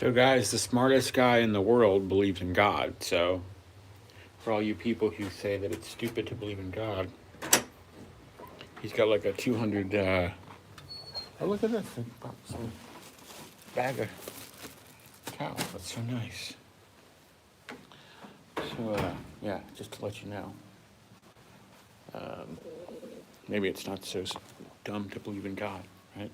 So, guys, the smartest guy in the world believes in God. So, for all you people who say that it's stupid to believe in God, he's got like a 200. Oh, look at this. Some bag of cow. That's so nice. So, yeah, just to let you know. Maybe it's not so dumb to believe in God, right?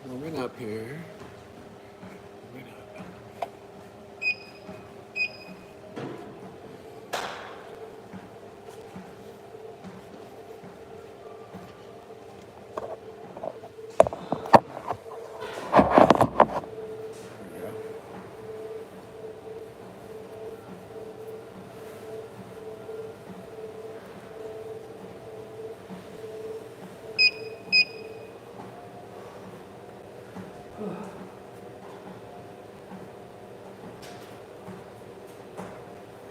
Warming up here. Warming up. There we go.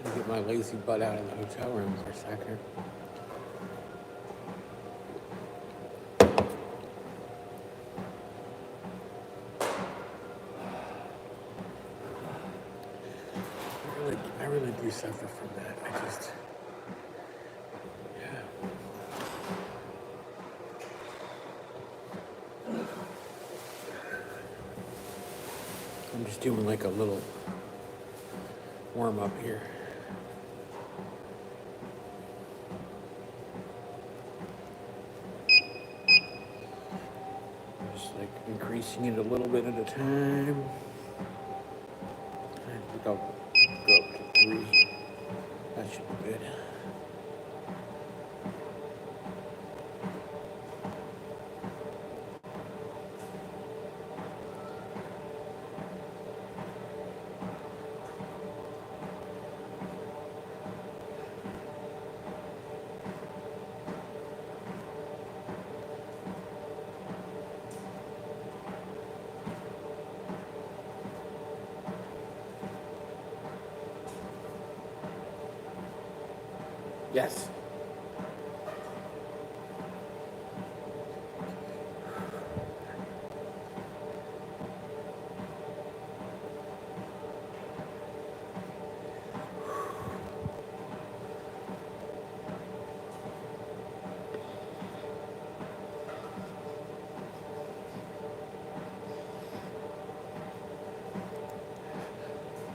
Gonna get my lazy butt out of the hotel room for a second. I really do suffer from that. Yeah. I'm just doing like a little warm up here. Just like increasing it a little bit at a time. I think I'll go up to 3. That should be good. Yes.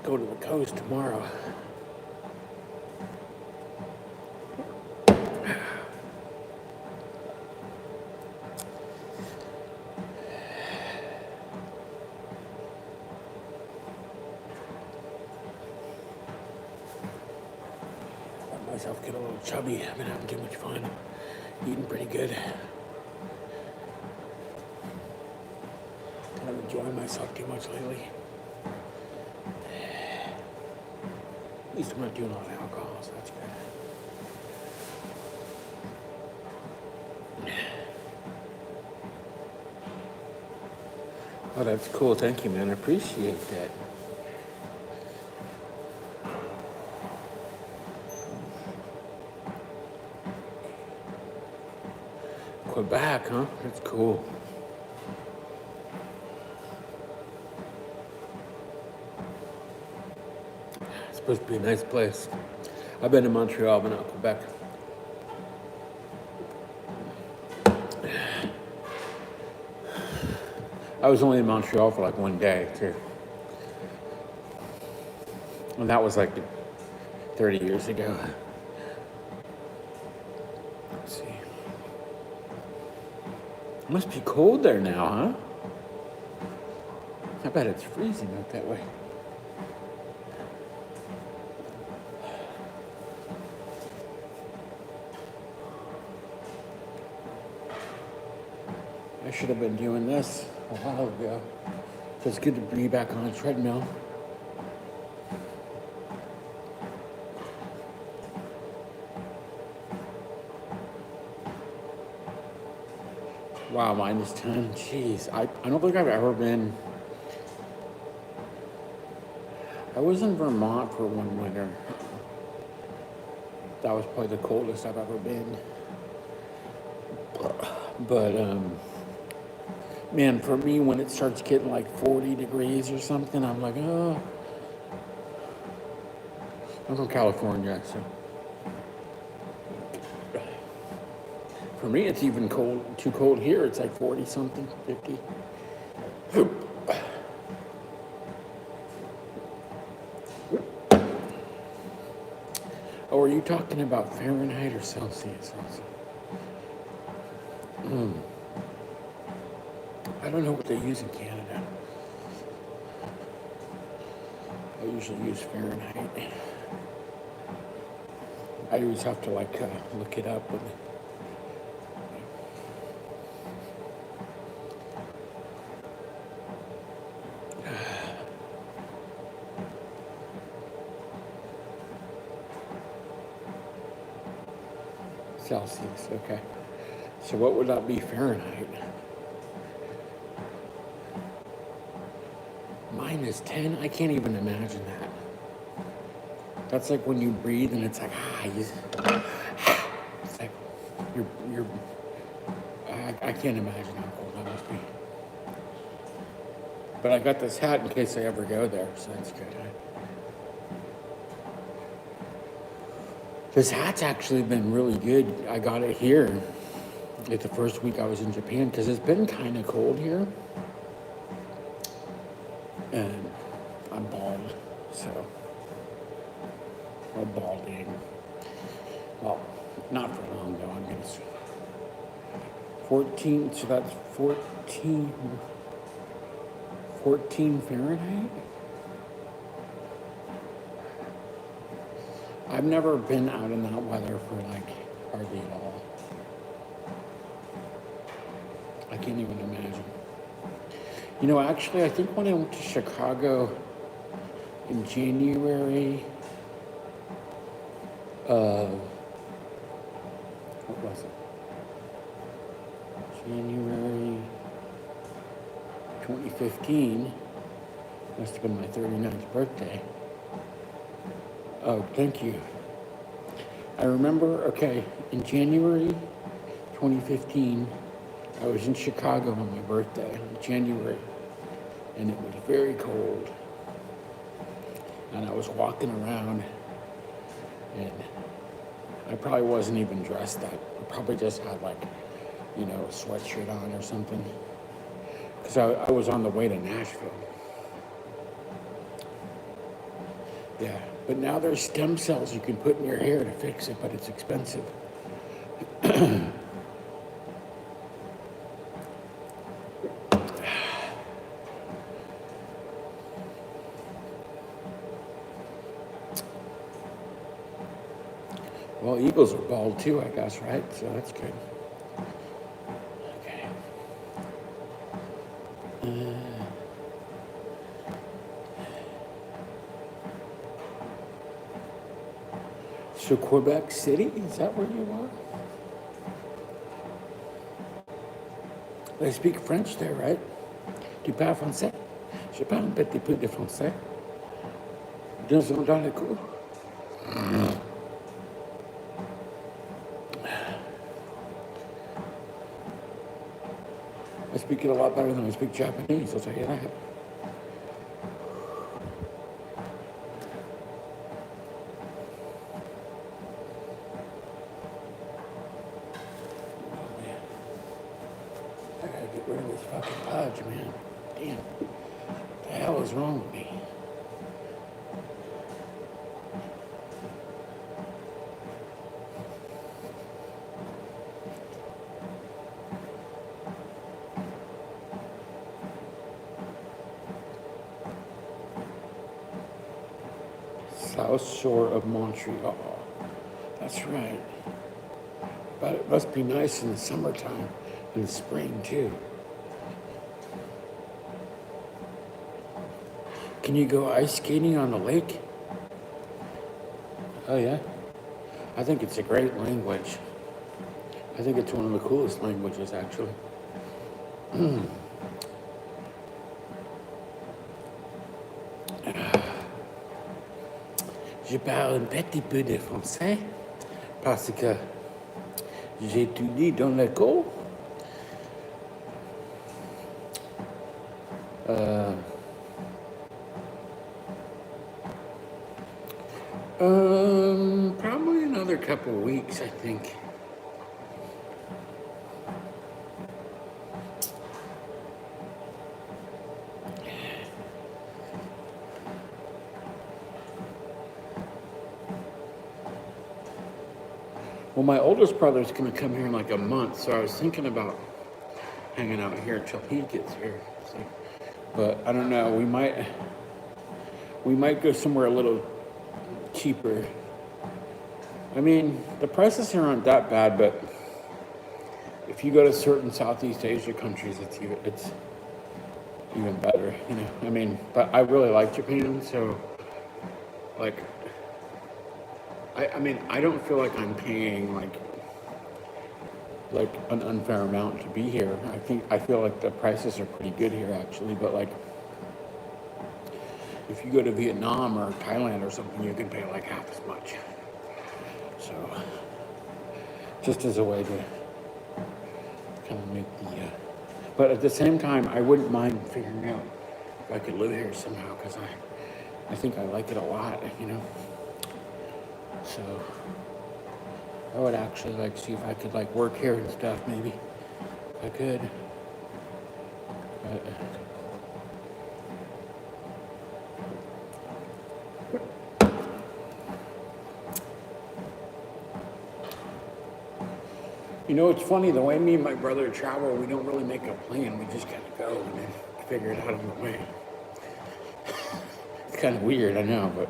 Go to the coast tomorrow. Let myself get a little chubby. I've been having too much fun. Eating pretty good. Kind of enjoying myself too much lately. At least I'm not doing all the alcohol, so that's good. Oh, that's cool. Thank you, man. I appreciate that. Quebec, huh? That's cool. It's supposed to be a nice place. I've been to Montreal, but not Quebec. I was only in Montreal for like one day, too. And that was like 30 years ago. Let's see. It must be cold there now, huh? I bet it's freezing out that way. I should have been doing this a while ago. So it's good to be back on a treadmill. Wow, -10. Jeez, I don't think I've ever been. I was in Vermont for one winter. That was probably the coldest I've ever been. But, man, for me, when it starts getting like 40 degrees or something, I'm like, oh. I'm from California, so. For me, it's even cold, too cold here. It's like 40 something, 50. Oh, are you talking about Fahrenheit or Celsius also? I don't know what they use in Canada. I usually use Fahrenheit. I always have to look it up. Celsius, okay. So what would that be Fahrenheit? -10? I can't even imagine that. That's like when you breathe and it's like, it's like, I can't imagine how cold that must be. But I got this hat in case I ever go there, so that's good. This hat's actually been really good. I got it here like the first week I was in Japan because it's been kind of cold here. And I'm bald, so I'm balding. Well, not for long though. I'm gonna 14. So that's 14 Fahrenheit. I've never been out in that weather for like hardly at all. I can't even imagine. You know, actually, I think when I went to Chicago in January, what was it? January 2015, must have been my 39th birthday. Oh, thank you. I remember, okay, in January 2015, I was in Chicago on my birthday, in January, and it was very cold. And I was walking around, and I probably wasn't even dressed up. I probably just had a sweatshirt on or something. Because I was on the way to Nashville. Yeah, but now there's stem cells you can put in your hair to fix it, but it's expensive. Well, eagles are bald too, I guess, right? So that's good. Okay. So Quebec City, is that where you are? They speak French there, right? Tu parles français? Je parle un petit peu de français. Dans le cours. I speak it a lot better than I speak Japanese, I'll tell you that. Oh, man. I gotta get rid of this fucking pudge, man. Damn. What the hell is wrong with me? South Shore of Montreal. That's right. But it must be nice in the summertime, in the spring too. Can you go ice skating on the lake? Oh yeah? I think it's a great language. I think it's one of the coolest languages, actually. Je parle un petit peu de français parce que j'étudie dans l'école. Probably another couple of weeks, I think. Well, my oldest brother's going to come here in like a month, so I was thinking about hanging out here until he gets here. So, but I don't know. We might go somewhere a little cheaper. I mean, the prices here aren't that bad, but if you go to certain Southeast Asia countries, it's even better. You know, I mean, but I really like Japan, so like. I mean, I don't feel like I'm paying like an unfair amount to be here. I feel like the prices are pretty good here actually, but like if you go to Vietnam or Thailand or something, you can pay like half as much. So just as a way to kind of make but at the same time, I wouldn't mind figuring out if I could live here somehow because I think I like it a lot, you know. So I would actually like see if I could like work here and stuff, maybe if I could. But, you know, it's funny, the way me and my brother travel, we don't really make a plan. We just kind of go and then figure it out on the way. It's kind of weird, I know, but.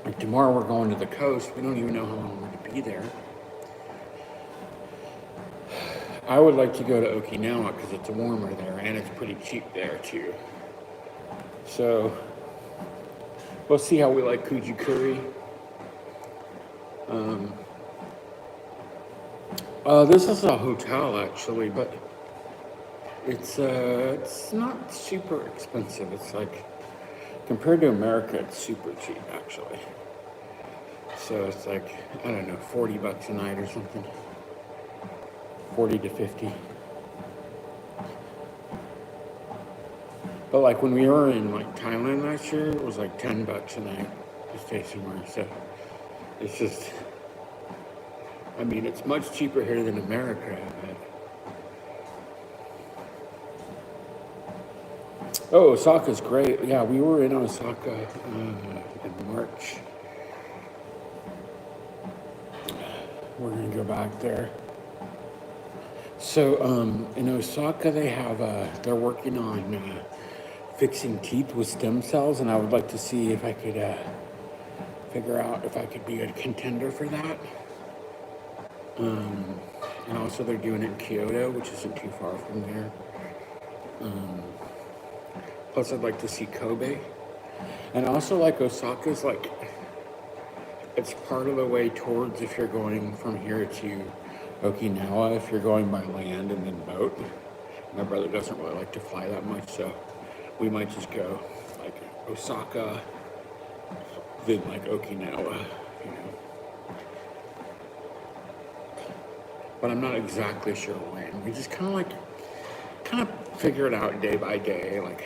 Like tomorrow we're going to the coast. We don't even know how long we're going to be there. I would like to go to Okinawa because it's warmer there and it's pretty cheap there too. So we'll see how we like Kujikuri. This is a hotel actually, but it's not super expensive. It's like compared to America, it's super cheap actually. So it's like, I don't know, $40 a night or something. 40 to 50. But like when we were in like Thailand last year, it was like $10 a night to stay somewhere. So it's just, I mean, it's much cheaper here than America. Oh, Osaka's great. Yeah, we were in Osaka in March. We're going to go back there. So in Osaka, they're working on fixing teeth with stem cells, and I would like to see if I could figure out if I could be a contender for that. And also they're doing it in Kyoto, which isn't too far from there. Plus I'd like to see Kobe. And also like Osaka's like, it's part of the way towards if you're going from here to Okinawa, if you're going by land and then boat. My brother doesn't really like to fly that much, so we might just go like Osaka, then like Okinawa, you know. But I'm not exactly sure when. We just kind of figure it out day by day. Like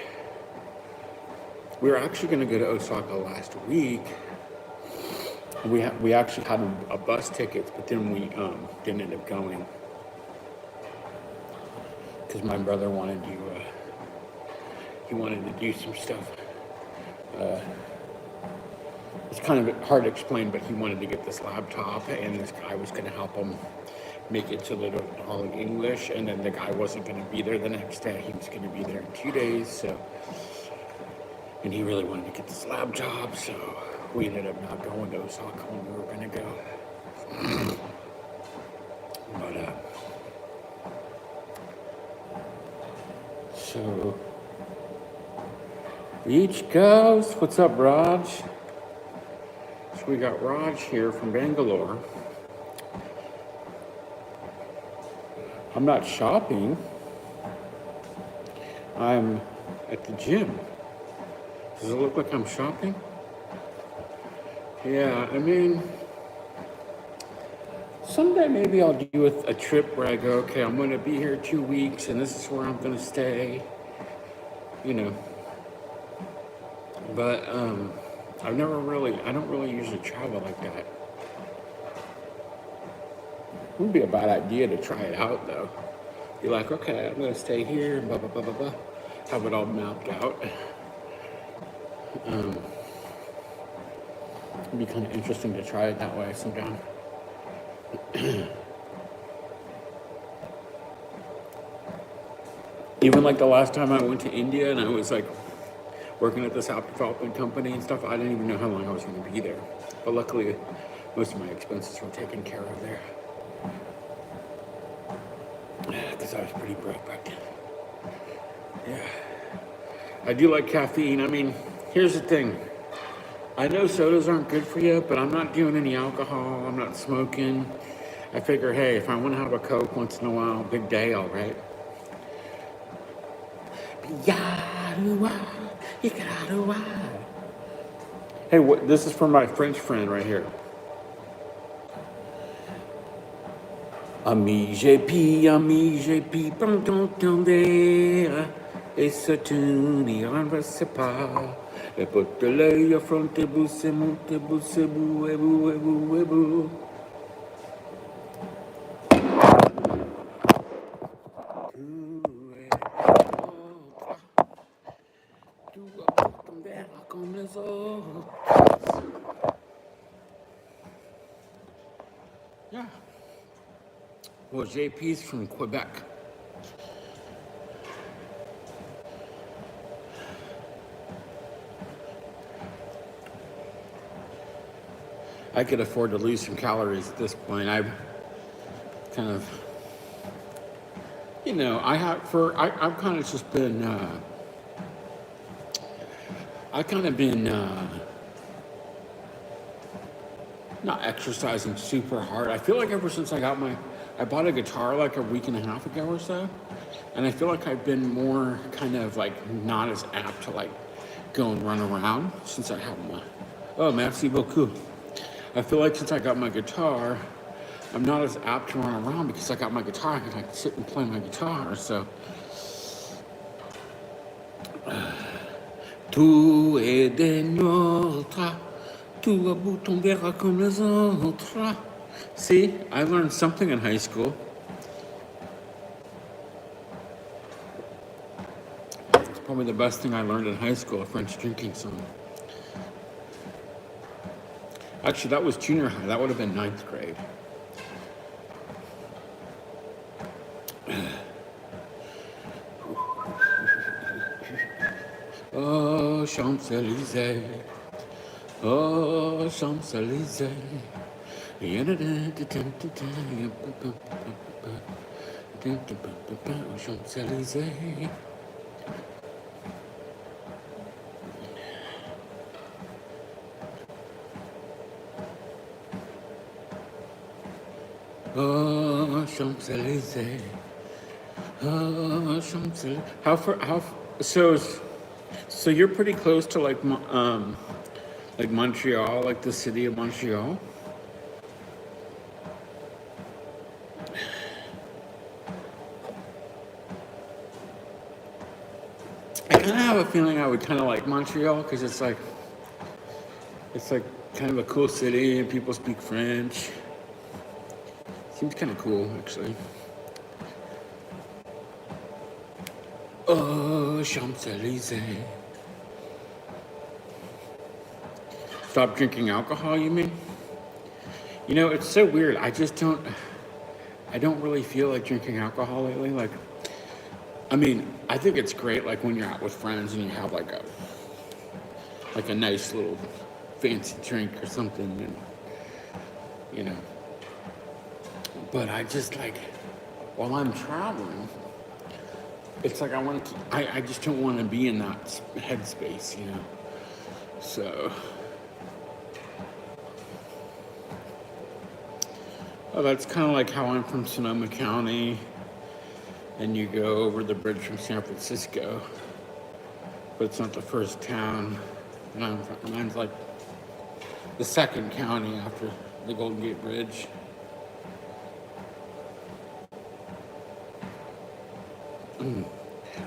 we were actually going to go to Osaka last week. We actually had a bus ticket, but then we didn't end up going because my brother wanted to do some stuff. It's kind of hard to explain, but he wanted to get this laptop, and this guy was going to help him make it so that it was all in English, and then the guy wasn't going to be there the next day. He was going to be there in 2 days, so, and he really wanted to get this laptop, so we ended up not going to Osaka when we were going to go. But, so, BeachGhost, what's up, Raj? So we got Raj here from Bangalore. I'm not shopping. I'm at the gym. Does it look like I'm shopping? Yeah, I mean, someday maybe I'll do a trip where I go, okay, I'm going to be here 2 weeks and this is where I'm going to stay, you know. But I don't really usually travel like that. It would be a bad idea to try it out though. Be like, okay, I'm going to stay here and blah, blah, blah, blah, blah. Have it all mapped out. It'd be kind of interesting to try it that way sometime. Even like the last time I went to India and I was like working at this happy development company and stuff, I didn't even know how long I was going to be there. But luckily, most of my expenses were taken care of there. Because I was pretty broke back then. Yeah. I do like caffeine. I mean, here's the thing. I know sodas aren't good for you, but I'm not doing any alcohol. I'm not smoking. I figure, hey, if I want to have a Coke once in a while, big deal, right? Hey, this is from my French friend right here. Ami, j'ai pi, pendant t'endere, et ce tu n'y renverse pas. Le pot de l'œil au front et bout, c'est bou, et bou. Yeah. Well, JP's from Quebec. I could afford to lose some calories at this point. I've kind of, I've kind of just been, not exercising super hard. I feel like ever since I bought a guitar like a week and a half ago or so, and I feel like I've been more kind of like not as apt to like go and run around since I have merci beaucoup. I feel like since I got my guitar, I'm not as apt to run around because I got my guitar. I can like sit and play my guitar. So, tout est des nôtres, tout à bout tombera comme les autres. See, I learned something in high school. It's probably the best thing I learned in high school, a French drinking song. Actually, that was junior high. That would have been 9th grade. Oh, Champs-Élysées. Oh, Champs-Élysées. Champs-Élysées. Oh, Champs-Élysées. Oh, Champs-Élysées. So you're pretty close to like Montreal, like the city of Montreal? I kind of have a feeling I would kind of like Montreal because it's like kind of a cool city and people speak French. Seems kind of cool, actually. Oh, Champs-Élysées. Stop drinking alcohol, you mean? You know, it's so weird. I don't really feel like drinking alcohol lately. Like, I mean, I think it's great, like, when you're out with friends and you have, like a nice little fancy drink or something, and, you know. But I just, like, while I'm traveling, it's like I just don't want to be in that headspace, you know. So, that's kind of like how I'm from Sonoma County, and you go over the bridge from San Francisco. but it's not the first town. Mine's like the second county after the Golden Gate Bridge.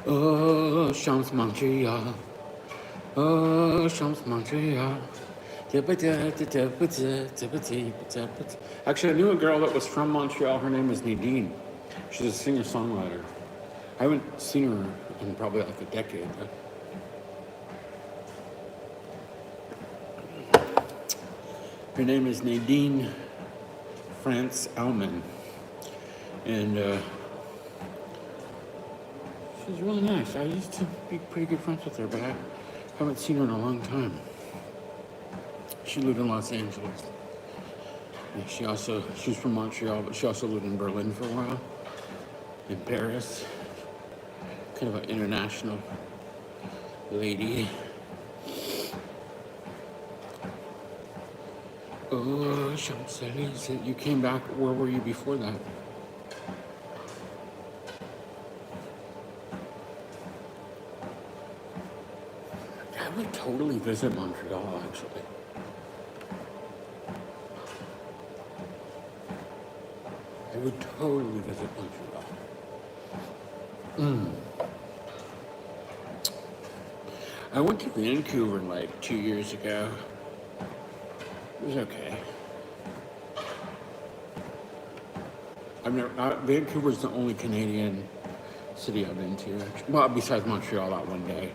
Oh, Champs Montreal. Oh, Champs Montreal. Actually, I knew a girl that was from Montreal. Her name is Nadine. She's a singer-songwriter. I haven't seen her in probably like a decade. Her name is Nadine France Alman. And she's really nice. I used to be pretty good friends with her, but I haven't seen her in a long time. She lived in Los Angeles. And she was from Montreal, but she also lived in Berlin for a while. In Paris. Kind of an international lady. Oh, Champs-Élysées. You came back, where were you before that? I would totally visit Montreal, actually. I would totally visit Montreal. I went to Vancouver like 2 years ago. It was okay. Vancouver's the only Canadian city I've been to. Well, besides Montreal that one day.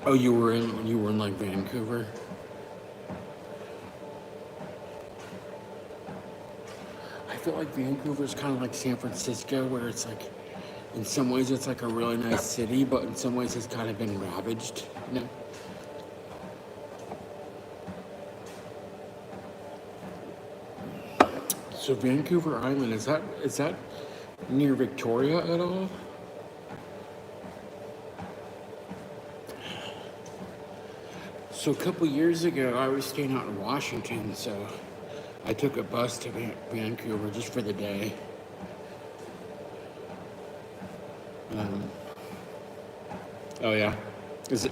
Oh, you were in like Vancouver? I feel like Vancouver's kind of like San Francisco, where it's like, in some ways it's like a really nice city, but in some ways it's kind of been ravaged, you know? So Vancouver Island, is that near Victoria at all? So a couple years ago, I was staying out in Washington, so I took a bus to Vancouver just for the day. Oh yeah,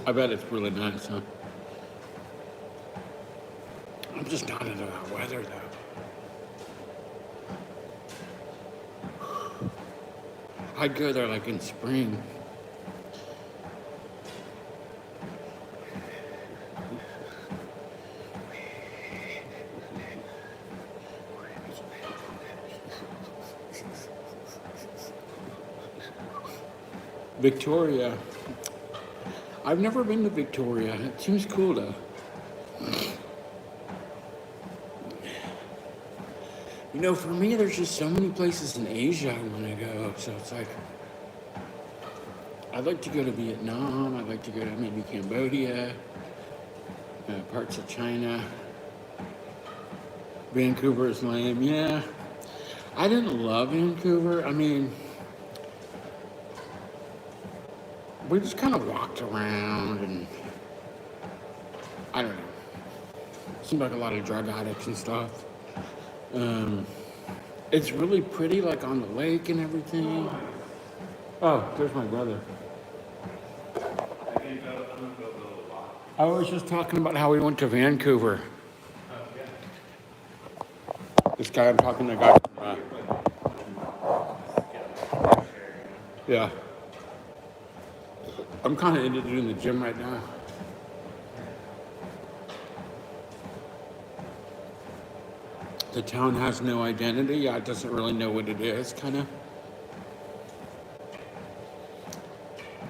I bet it's really nice, huh? I'm just not into that weather though. I'd go there like in spring. Victoria. I've never been to Victoria. It seems cool though. You know, for me, there's just so many places in Asia I want to go. So it's like, I'd like to go to Vietnam. I'd like to go to maybe Cambodia, parts of China. Vancouver is lame. Yeah, I didn't love Vancouver. I mean, we just kind of walked around and I don't know. It seemed like a lot of drug addicts and stuff. It's really pretty, like on the lake and everything. Oh, there's my brother. I was just talking about how we went to Vancouver. This guy I'm talking to, yeah. I'm kind of into doing the gym right now. The town has no identity. Yeah, it doesn't really know what it is, kind of.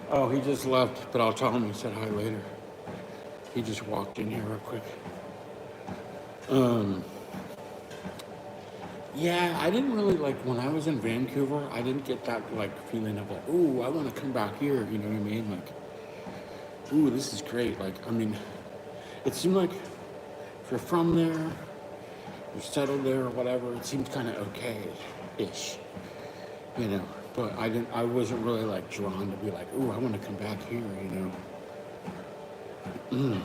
Oh, he just left, but I'll tell him he said hi later. He just walked in here real quick. Yeah, I didn't really like, when I was in Vancouver, I didn't get that like feeling of like, ooh, I want to come back here, you know what I mean? Like, ooh, this is great. Like, I mean, it seemed like if you're from there, you're settled there or whatever, it seemed kind of okay-ish, you know? But I wasn't really like drawn to be like, ooh, I want to come back here, you know?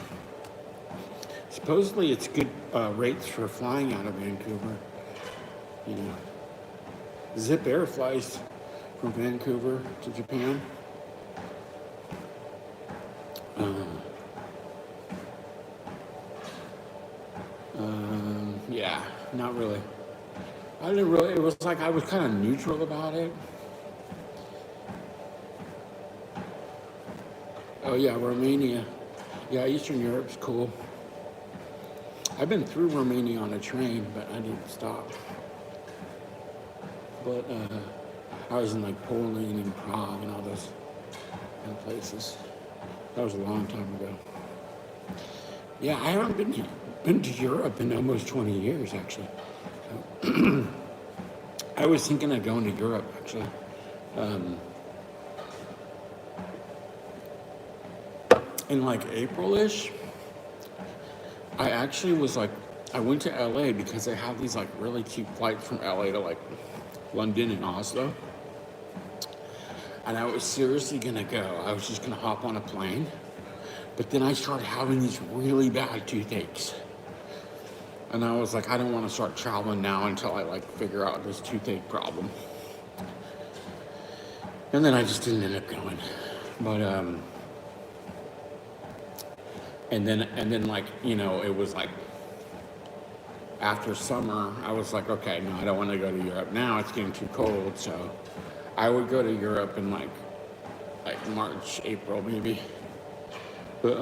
Supposedly it's good rates for flying out of Vancouver, you know. Zip Air flies from Vancouver to Japan. Yeah, not really. I didn't really. It was like I was kind of neutral about it. Oh yeah, Romania. Yeah, Eastern Europe's cool. I've been through Romania on a train, but I didn't stop. But I was in like Poland and Prague and all those kind of places. That was a long time ago. Yeah, I haven't been to Europe in almost 20 years, actually. I was thinking of going to Europe, actually. In like April-ish, I actually was like, I went to LA because they have these like really cheap flights from LA to like London and Oslo. And I was seriously gonna go. I was just gonna hop on a plane. But then I started having these really bad toothaches. And I was like, I don't want to start traveling now until I like figure out this toothache problem. And then I just didn't end up going. But and then like, you know, it was like after summer, I was like, okay, no, I don't want to go to Europe now. It's getting too cold, so I would go to Europe in like March, April, maybe. But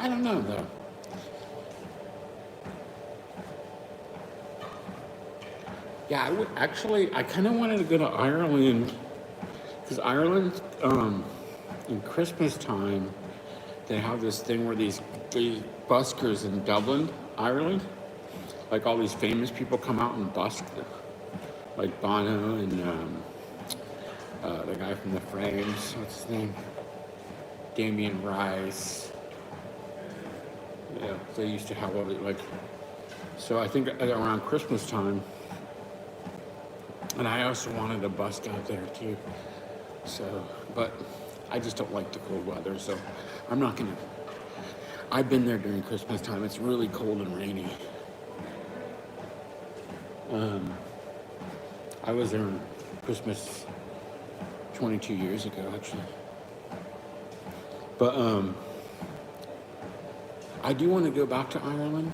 I don't know though. Yeah, I would actually. I kind of wanted to go to Ireland because Ireland, in Christmas time, they have this thing where these buskers in Dublin, Ireland, like all these famous people come out and busk, like Bono and the guy from the Frames. What's his name? Damien Rice. Yeah, they used to have all the like. So I think around Christmas time, and I also wanted to busk out there too. So, but I just don't like the cold weather, so I'm not gonna. I've been there during Christmas time. It's really cold and rainy. I was there on Christmas 22 years ago, actually. But I do want to go back to Ireland,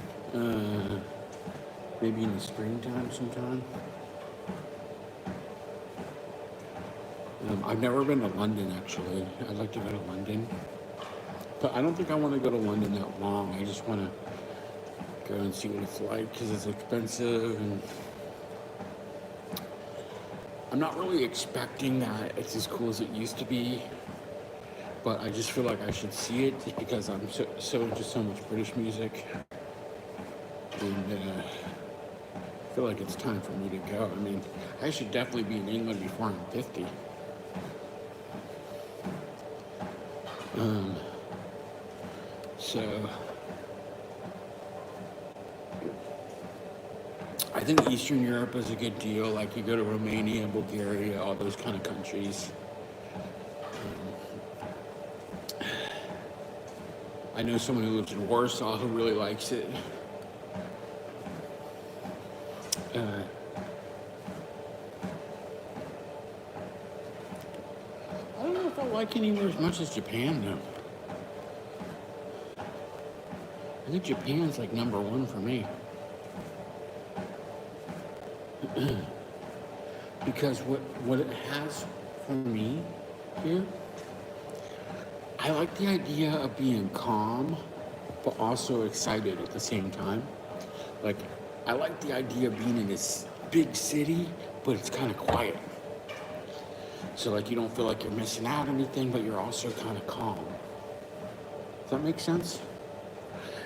maybe in the springtime sometime. I've never been to London, actually. I'd like to go to London. But I don't think I want to go to London that long. I just want to go and see what it's like because it's expensive. And I'm not really expecting that it's as cool as it used to be. But I just feel like I should see it just because I'm so into so much British music. And I feel like it's time for me to go. I mean, I should definitely be in England before I'm 50. So I think Eastern Europe is a good deal. Like you go to Romania, Bulgaria, all those kind of countries. I know someone who lives in Warsaw who really likes it. I don't know if I like anywhere as much as Japan, though. I think Japan's like number one for me. Because what it has for me here, I like the idea of being calm, but also excited at the same time. Like, I like the idea of being in this big city, but it's kind of quiet. So, like, you don't feel like you're missing out on anything, but you're also kind of calm. Does that make sense?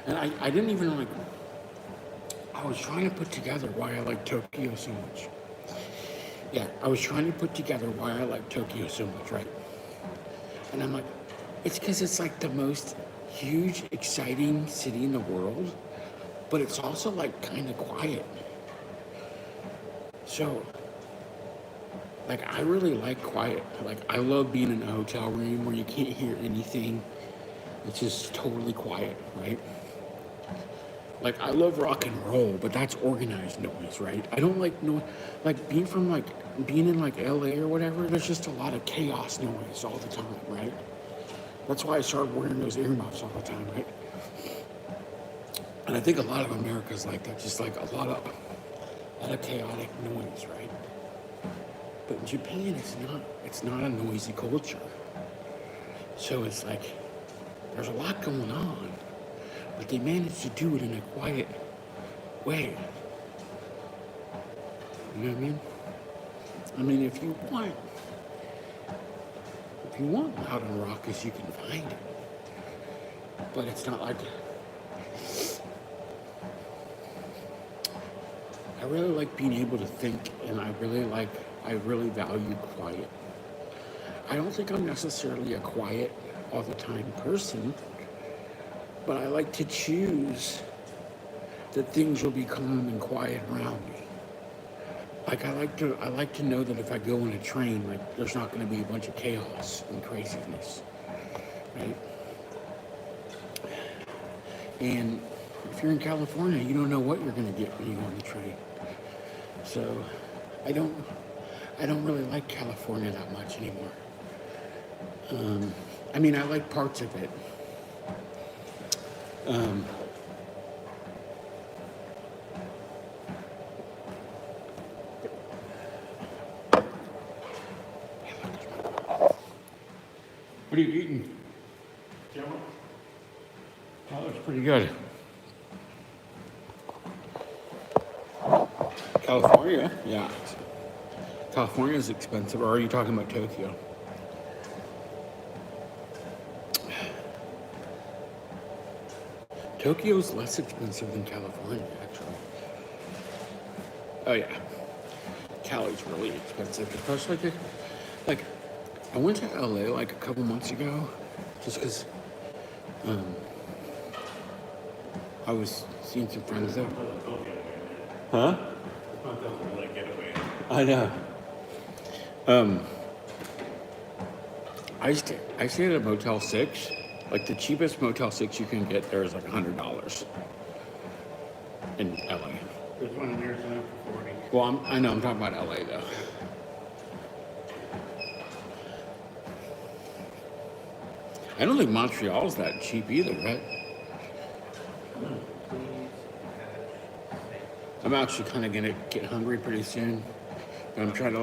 And I didn't even like, I was trying to put together why I like Tokyo so much. Yeah, I was trying to put together why I like Tokyo so much, right? And I'm like, it's because it's like the most huge, exciting city in the world, but it's also like kind of quiet. So, like, I really like quiet. Like, I love being in a hotel room where you can't hear anything. It's just totally quiet, right? Like, I love rock and roll, but that's organized noise, right? I don't like noise. Like, being from, like, being in like LA or whatever, there's just a lot of chaos noise all the time, right? That's why I started wearing those earmuffs all the time, right? And I think a lot of America's like that, just like a lot of chaotic noise, right? But in Japan, it's not a noisy culture. So it's like, there's a lot going on, but they manage to do it in a quiet way. You know what I mean? I mean, if you want loud and raucous, you can find it. But it's not like, I really like being able to think, and I really value quiet. I don't think I'm necessarily a quiet all the time person, but I like to choose that things will be calm and quiet around me. Like I like to know that if I go on a train, like there's not going to be a bunch of chaos and craziness, right? And if you're in California, you don't know what you're going to get when you're on the train. So I don't really like California that much anymore. I mean, I like parts of it. What are you eating? Jam-o? That looks pretty good. California? Yeah. California is expensive. Or are you talking about Tokyo? Tokyo's less expensive than California, actually. Oh yeah. Cali's really expensive, especially like I went to LA like a couple months ago, just because I was seeing some friends there. Huh? I know. I stayed at a Motel 6. Like the cheapest Motel 6 you can get there is like $100 in LA. There's one in Arizona for 40. Well, I know I'm talking about LA though. I don't think Montreal's that cheap either, right? I'm actually kind of gonna get hungry pretty soon. But I'm trying to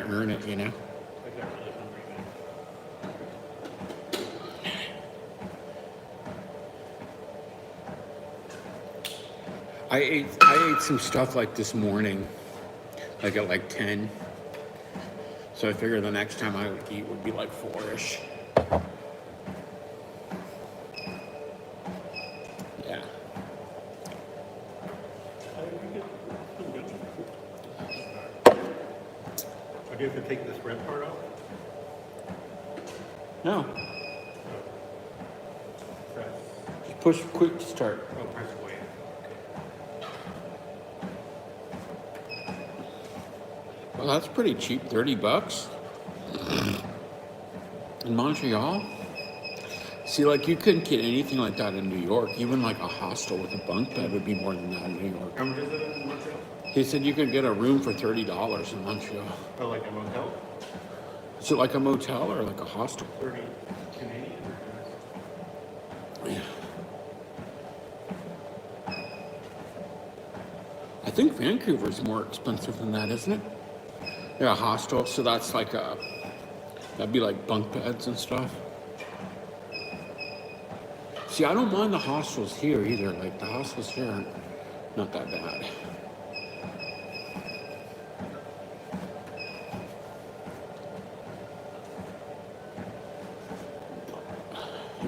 earn it, you know? I got really hungry, man. I ate some stuff like this morning, like at like 10. So I figure the next time I would eat would be like 4-ish. Yeah. Do you have to take this red part off? No. Press. Just push quick to start. Oh, press away. Well, that's pretty cheap, $30 in Montreal. See, like you couldn't get anything like that in New York. Even like a hostel with a bunk bed would be more than that in New York. How much is it in Montreal? He said you could get a room for $30 in Montreal. Oh, like a motel? Is it like a motel or like a hostel? 30 Canadian or Yeah. I think Vancouver's more expensive than that, isn't it? Yeah, hostel. So that's like that'd be like bunk beds and stuff. See, I don't mind the hostels here either. Like the hostels here aren't not that bad.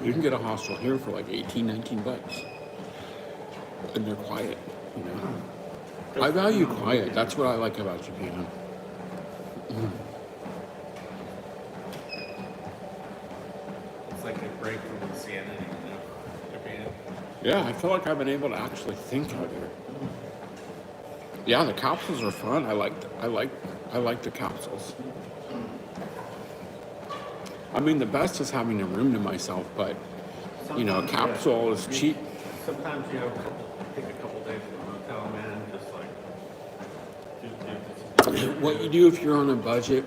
You can get a hostel here for like 18, 19 bucks. And they're quiet, you know. I value quiet. That's what I like about Japan. It's like a break from insanity, you know? Japan. Yeah, I feel like I've been able to actually think out here. Yeah, the capsules are fun. I like the capsules. I mean, the best is having a room to myself, but you know, a capsule is cheap. Sometimes, you know, take a couple days in the motel, man, just like, what you do if you're on a budget,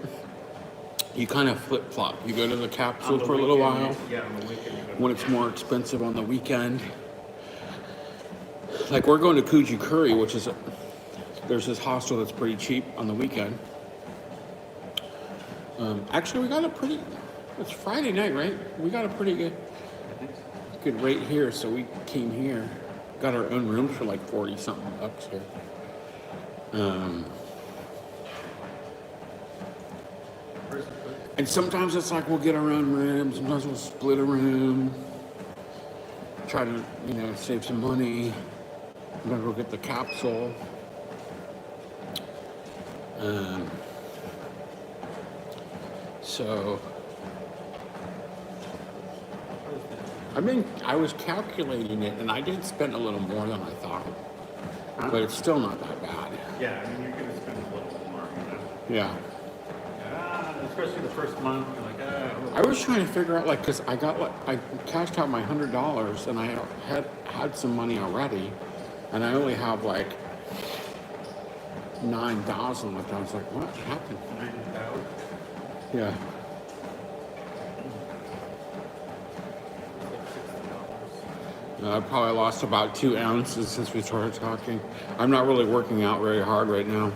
you kind of flip flop. You go to the capsule for a little while Yeah, on the weekend. You go to when it's more expensive on the weekend. Like we're going to Kuji Curry, which is there's this hostel that's pretty cheap on the weekend. Actually, we got a pretty. It's Friday night, right? We got a pretty good rate here, so we came here, got our own rooms for like 40 something bucks here. And sometimes it's like we'll get our own room, sometimes we'll split a room, try to, save some money. Then we'll get the capsule. So I was calculating it, and I did spend a little more than I thought, but it's still not that bad. Yeah, I mean, you're gonna spend a little bit more, Yeah. Especially the first month. You're like, I was trying to figure out, like, because I cashed out my $100, and I had some money already, and I only have like 9,000 left. I was like, what happened? 9,000. Yeah. I probably lost about 2 ounces since we started talking. I'm not really working out very hard right now.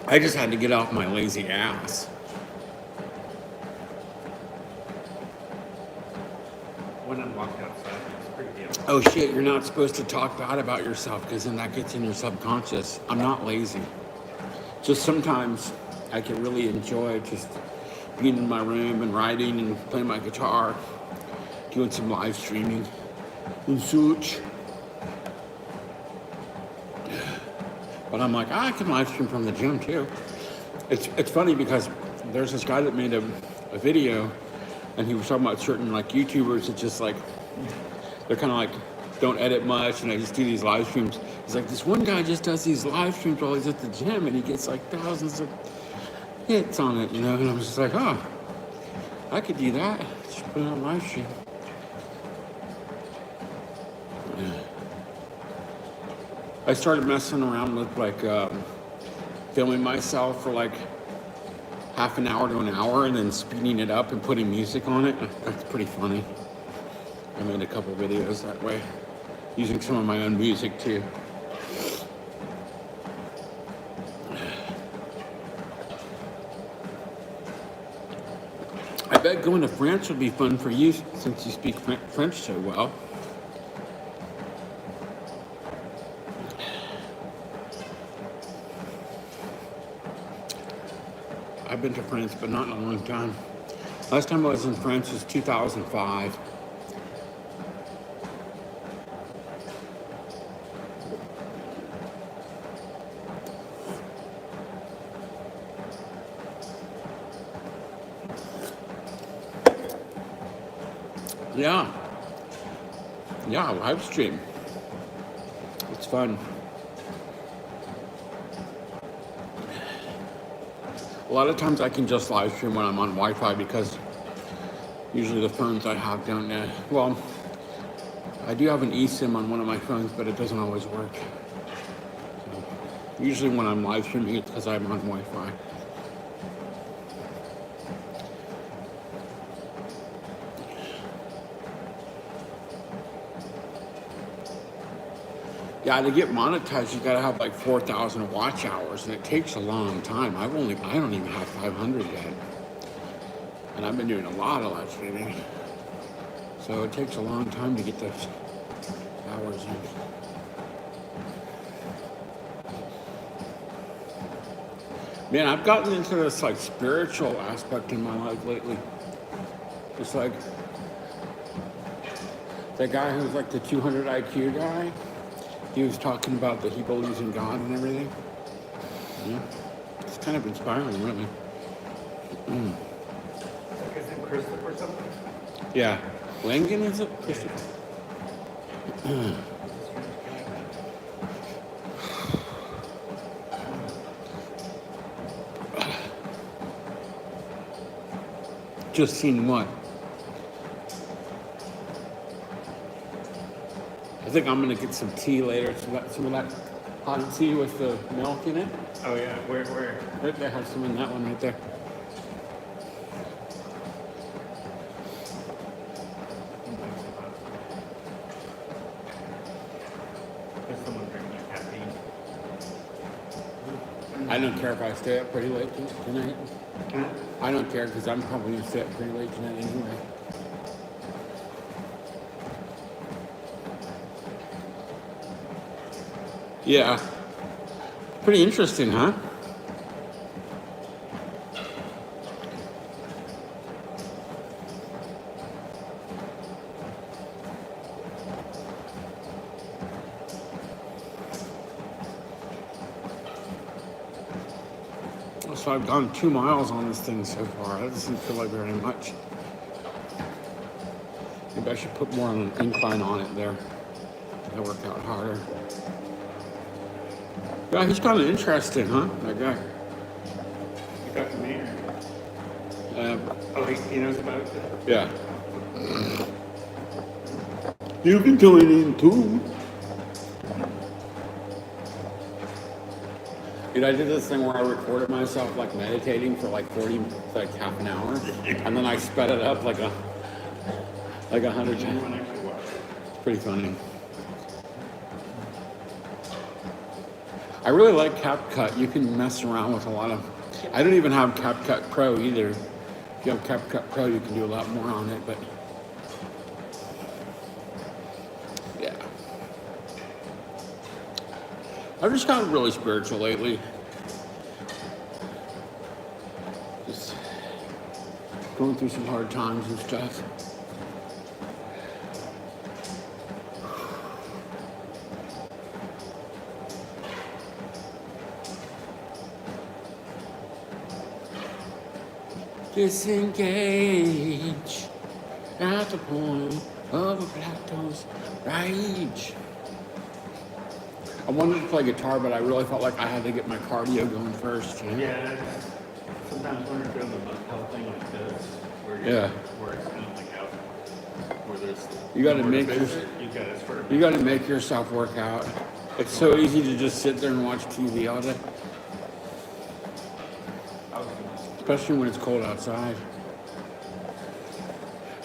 I just had to get off my lazy ass. When I'm walking outside, it's pretty damn. Oh shit, you're not supposed to talk bad about yourself because then that gets in your subconscious. I'm not lazy. Just sometimes I can really enjoy just being in my room and writing and playing my guitar, doing some live streaming and such. But I'm like, I can live stream from the gym too. It's funny because there's this guy that made a video, and he was talking about certain like YouTubers that just like, they're kind of like, don't edit much, and they just do these live streams. He's like, this one guy just does these live streams while he's at the gym, and he gets like thousands of hits on it, And I was just like, oh, I could do that. Just put it on live stream. I started messing around with like filming myself for like half an hour to an hour and then speeding it up and putting music on it. That's pretty funny. I made a couple videos that way, using some of my own music too. I bet going to France would be fun for you since you speak French so well. I've been to France, but not in a long time. Last time I was in France was 2005. Yeah, live stream. It's fun. A lot of times I can just live stream when I'm on Wi-Fi because usually the phones I have don't. Well, I do have an eSIM on one of my phones, but it doesn't always work. So, usually when I'm live streaming, it's because I'm on Wi-Fi. Yeah, to get monetized, you gotta have like 4,000 watch hours, and it takes a long time. I don't even have 500 yet, and I've been doing a lot of live streaming, so it takes a long time to get those hours in. Man, I've gotten into this like spiritual aspect in my life lately. It's like the guy who's like the 200 IQ guy. He was talking about that he believes in God and everything. Yeah, it's kind of inspiring, really. Is it Christopher or something? Yeah, Langan, is it? Christopher. Just seen what? I think I'm gonna get some tea later. Some of that hot tea with the milk in it. Oh yeah, where? Right, they have some in that one right there. There's someone drinking caffeine. I don't care if I stay up pretty late tonight. Huh? I don't care because I'm probably gonna stay up pretty late tonight anyway. Yeah. Pretty interesting, huh? So I've gone 2 miles on this thing so far. That doesn't feel like very much. Maybe I should put more on an incline on it there. That'll work out harder. Yeah, he's kind of interesting, huh? That guy. You got from me? Oh, he knows about it. Yeah. You can join in too. Dude, I did this thing where I recorded myself like meditating for like half an hour, and then I sped it up like 100 times. It's pretty funny. I really like CapCut. You can mess around with a lot of. I don't even have CapCut Pro either. If you have CapCut Pro, you can do a lot more on it, but yeah. I've just gotten really spiritual lately. Just going through some hard times and stuff. Disengage at the point of a plateau's rage. I wanted to play guitar, but I really felt like I had to get my cardio going first. You know? Yeah. Sometimes when you're doing the mud thing like this, where where it's kind of like out, where there's You got to nowhere make visit, you got to sort of. you got to make yourself work out. It's so easy to just sit there and watch TV all day, especially when it's cold outside.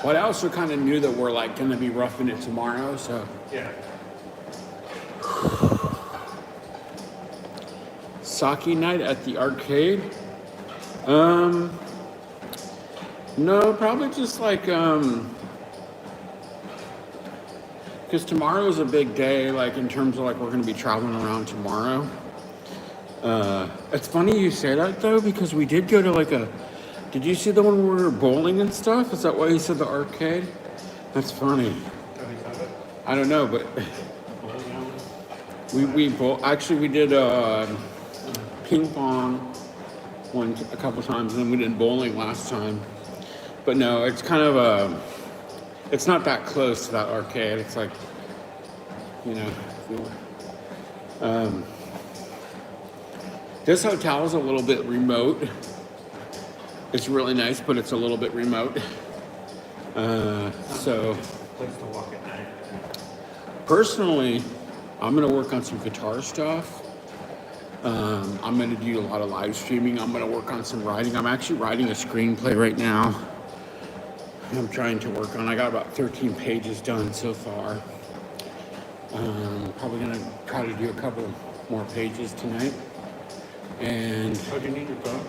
But I also kind of knew that we're like going to be roughing it tomorrow, so. Yeah. Sake night at the arcade? No, probably just like, because tomorrow is a big day, like in terms of like we're going to be traveling around tomorrow. It's funny you say that though, because we did go to like did you see the one where we were bowling and stuff? Is that why you said the arcade? That's funny. I don't know, but we did ping pong a couple times, and then we did bowling last time. But no, it's kind of it's not that close to that arcade. It's like, this hotel is a little bit remote. It's really nice, but it's a little bit remote. So Place to walk at night. personally, I'm gonna work on some guitar stuff. I'm gonna do a lot of live streaming. I'm gonna work on some writing. I'm actually writing a screenplay right now. I'm trying to work on. I got about 13 pages done so far. Probably gonna try to do a couple more pages tonight. And Oh, do you need your phone?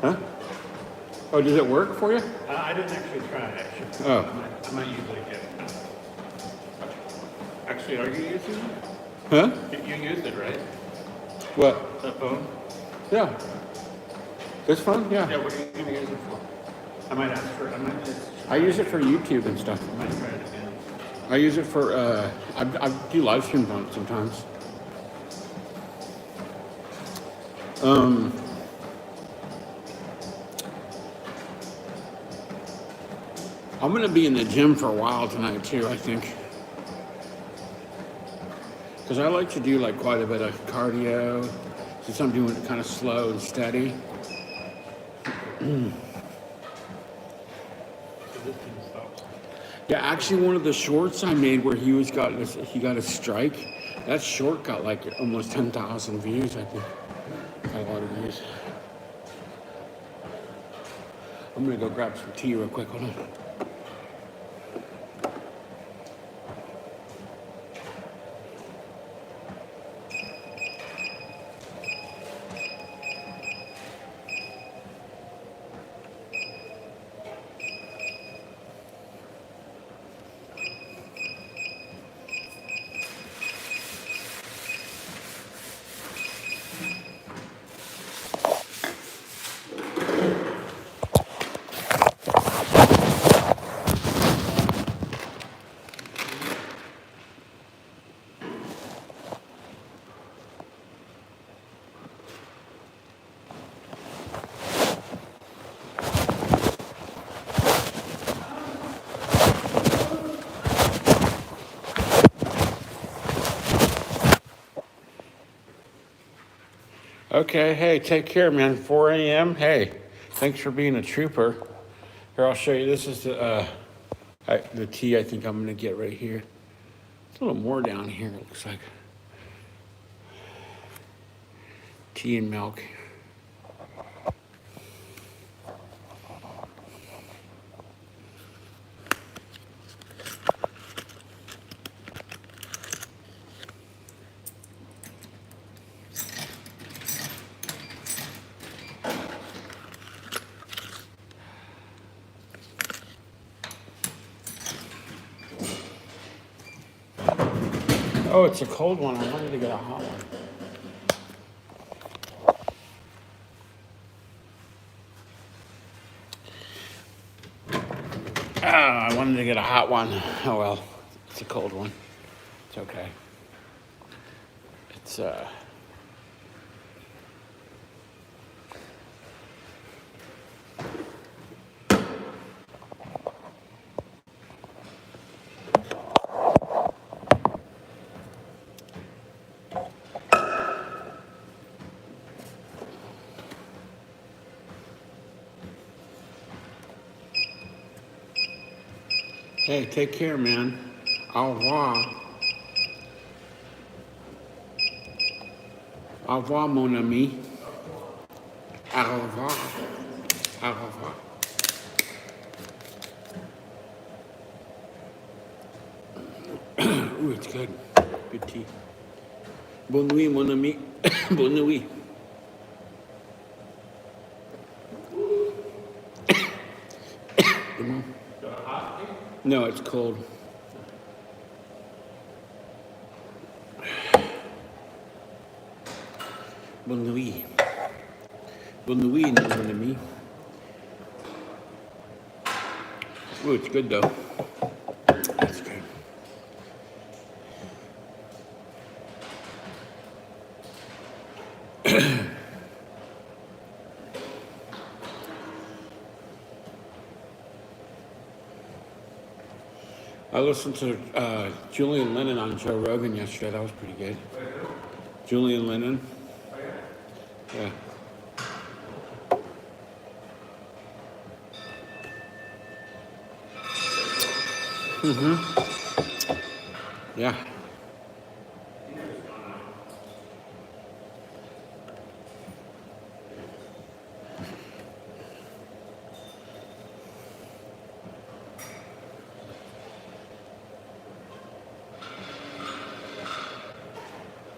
huh? Oh, does it work for you? I didn't actually try it. Actually. Oh. I might usually get it. Actually, are you using it? Huh? You used it, right? What? That phone? Yeah. This phone? Yeah. Yeah, what are you going to use it for? I might just. I use it for YouTube and stuff. I might try it again. I use it for, I do live streams on it sometimes. I'm gonna be in the gym for a while tonight too, I think. Because I like to do like quite a bit of cardio, since I'm doing it kind of slow and steady. So this thing stops. Yeah, actually, one of the shorts I made where he got a strike. That short got like almost 10,000 views. I think got a lot of views. I'm gonna go grab some tea real quick. Hold on. Okay, hey, take care, man. 4 a.m. Hey, thanks for being a trooper. Here, I'll show you. This is the tea I think I'm gonna get right here. It's a little more down here. It looks like tea and milk. Oh, it's a cold one. I wanted to get a hot one. Ah, I wanted to get a hot one. Oh well, it's a cold one. It's okay. It's Hey, take care, man. Au revoir. Au revoir, mon ami. Au revoir. Au revoir. Ooh, it's good. Good tea. Bonne nuit, mon ami. Bonne nuit. No, it's cold. Bonne nuit. Bonne nuit, mon ami. Ooh, it's good though. That's good. I listened to Julian Lennon on Joe Rogan yesterday. That was pretty good. Julian Lennon. Yeah. Yeah.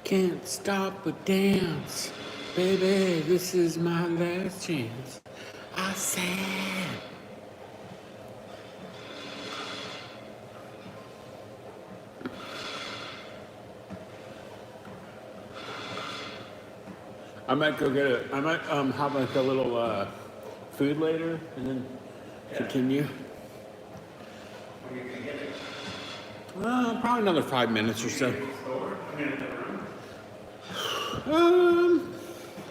Can't stop or dance. Baby, this is my last chance. I said. I might go get it. I might have like a little food later and then continue. Probably another 5 minutes or so. I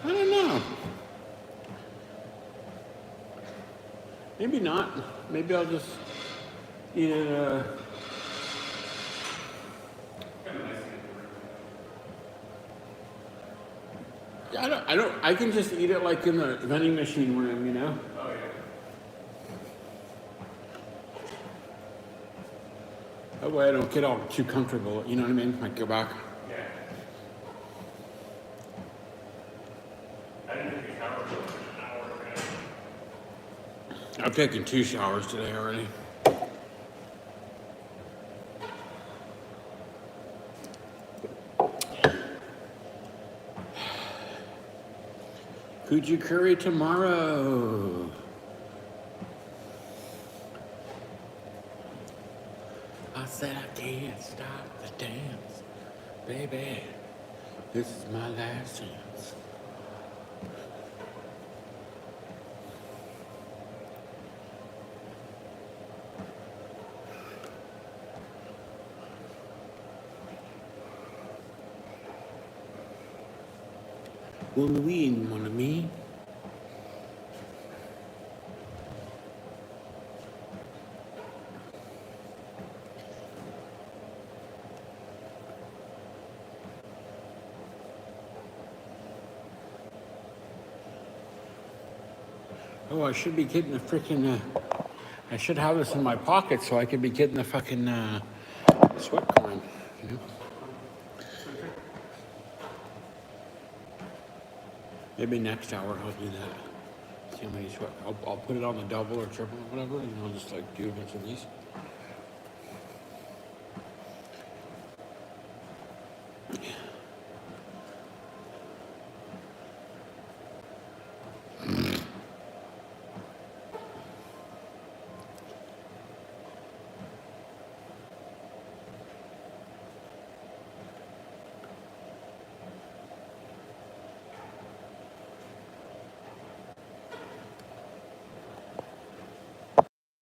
don't know. Maybe not. Maybe I'll just eat it. I can just eat it like in the vending machine room, you know? That way I don't get all too comfortable, you know what I mean? Like go back. Yeah. I didn't take a shower for an hour ago. I've taken 2 showers today already. Coochie curry tomorrow. I said I can't stop the dance, baby. This is my last chance. Halloween, mon ami. Oh, I should be getting the freaking, I should have this in my pocket so I could be getting the fucking sweat climb, you know? Maybe next hour I'll do that. See how many sweat, I'll put it on the double or triple or whatever, and I'll just like do a bunch of these.